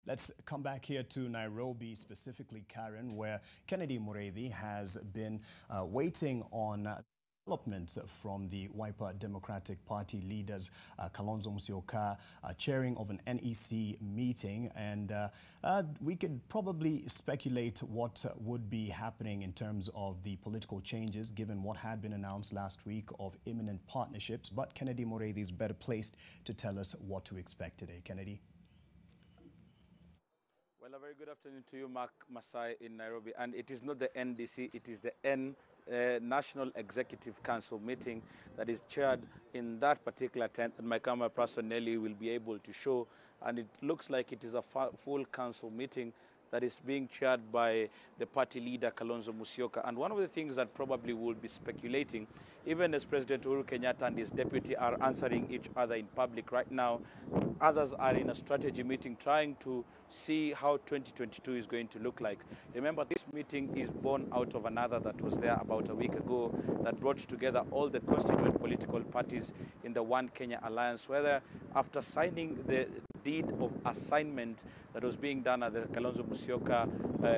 Let's come back here to Nairobi, specifically Karen, where Kennedy Mureithi has been waiting on development from the Wiper Democratic Party leaders, Kalonzo Musyoka, chairing of an NEC meeting. And we could probably speculate what would be happening in terms of the political changes, given what had been announced last week of imminent partnerships. But Kennedy Mureithi is better placed to tell us what to expect today. Kennedy. Well, a very good afternoon to you, Mark Masai in Nairobi. And it is not the NDC, it is the National Executive Council meeting that is chaired in that particular tent. And my camera person Nelly will be able to show. And it looks like it is a full council meeting that is being chaired by the party leader, Kalonzo Musyoka. And one of the things that probably will be speculating, even as President Uhuru Kenyatta and his deputy are answering each other in public right now, others are in a strategy meeting trying to see how 2022 is going to look like. Remember, this meeting is born out of another that was there about a week ago that brought together all the constituent political parties in the One Kenya Alliance, whether after signing the deed of assignment that was being done at the Kalonzo Musyoka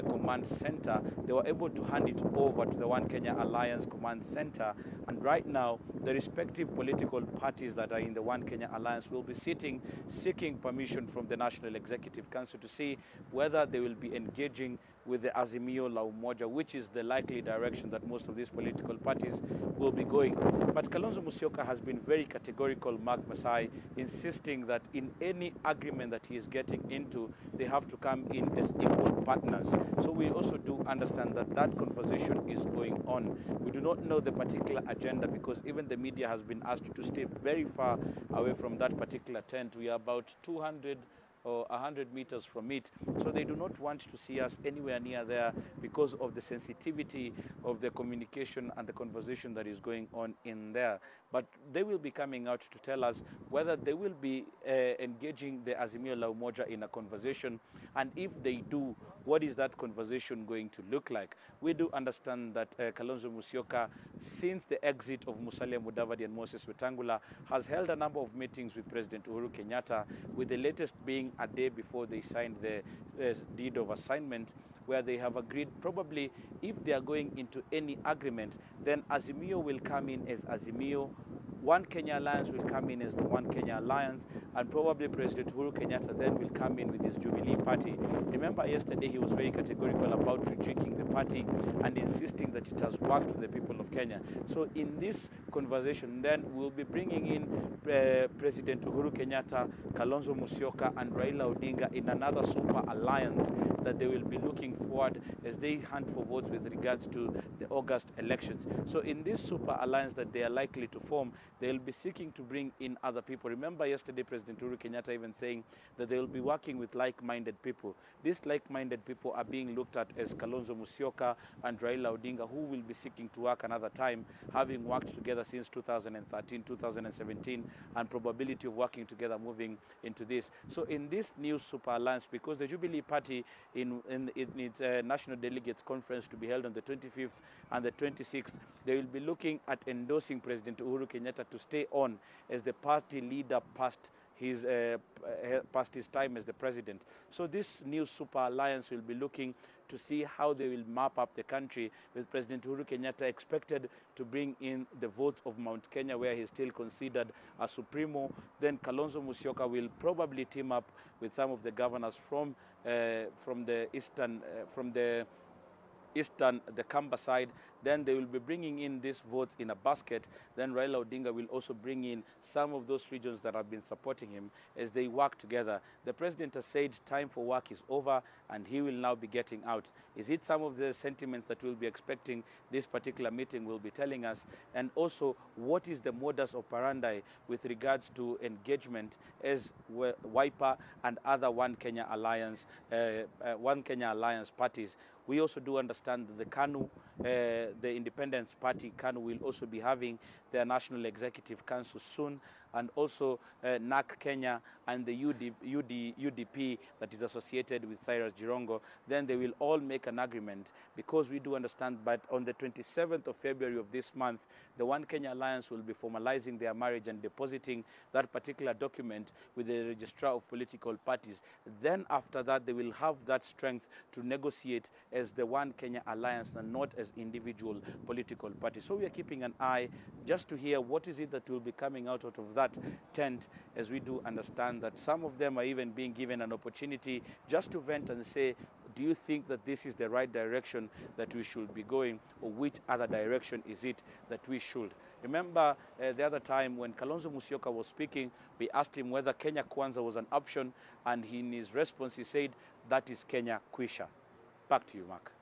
Command Center, they were able to hand it over to the One Kenya Alliance Command Center. And right now, the respective political parties that are in the One Kenya Alliance will be sitting, seeking permission from the National Executive Council to see whether they will be engaging with the Azimio la Umoja, which is the likely direction that most of these political parties will be going. But Kalonzo Musyoka has been very categorical, Mark Masai, insisting that in any agreement that he is getting into, they have to come in as equal partners. So we also do understand that that conversation is going on. We do not know the particular agenda because even the media has been asked to stay very far away from that particular tent. We are about 200 or 100 meters from it. So they do not want to see us anywhere near there because of the sensitivity of the communication and the conversation that is going on in there. But they will be coming out to tell us whether they will be engaging the Azimio la Umoja in a conversation, and if they do, what is that conversation going to look like? We do understand that Kalonzo Musyoka, since the exit of Musalia Mudavadi and Moses Wetangula, has held a number of meetings with President Uhuru Kenyatta, with the latest being a day before they signed the deed of assignment, where they have agreed probably if they are going into any agreement, then Azimio will come in as Azimio, One Kenya Alliance will come in as the One Kenya Alliance, and probably President Uhuru Kenyatta then will come in with his Jubilee party. Remember yesterday he was very categorical about retreating the party and insisting that it has worked for the people of Kenya. So in this conversation then we'll be bringing in President Uhuru Kenyatta, Kalonzo Musyoka and Raila Odinga in another super alliance that they will be looking forward as they hunt for votes with regards to the August elections. So in this super alliance that they are likely to form, they'll be seeking to bring in other people. Remember yesterday President Uhuru Kenyatta even saying that they will be working with like-minded people. These like-minded people are being looked at as Kalonzo Musyoka and Raila Odinga, who will be seeking to work another time, having worked together since 2013, 2017, and probability of working together moving into this. So in this new super alliance, because the Jubilee Party in its National Delegates Conference to be held on the 25th and the 26th, they will be looking at endorsing President Uhuru Kenyatta to stay on as the party leader past his time as the president. So this new super alliance will be looking to see how they will map up the country, with President Uhuru Kenyatta expected to bring in the votes of Mount Kenya, where he's still considered a supremo. Then Kalonzo Musyoka will probably team up with some of the governors from the Kamba side. Then they will be bringing in these votes in a basket. Then Raila Odinga will also bring in some of those regions that have been supporting him as they work together. The president has said time for work is over and he will now be getting out. Is it some of the sentiments that we'll be expecting this particular meeting will be telling us? And also, what is the modus operandi with regards to engagement as Wiper and other One Kenya Alliance parties? We also do understand that the KANU, the Independence Party, KANU, will also be having their National Executive Council soon. and also NAC Kenya and the UDP that is associated with Cyrus Jirongo, then they will all make an agreement, because we do understand. But on the 27th of February of this month, the One Kenya Alliance will be formalizing their marriage and depositing that particular document with the registrar of political parties. Then after that, they will have that strength to negotiate as the One Kenya Alliance and not as individual political parties. So we are keeping an eye just to hear what is it that will be coming out of that tent, as we do understand that some of them are even being given an opportunity just to vent and say, do you think that this is the right direction that we should be going, or which other direction is it that we should? Remember the other time when Kalonzo Musyoka was speaking, we asked him whether Kenya Kwanza was an option, and in his response he said, that is Kenya Kwisha. Back to you, Mark.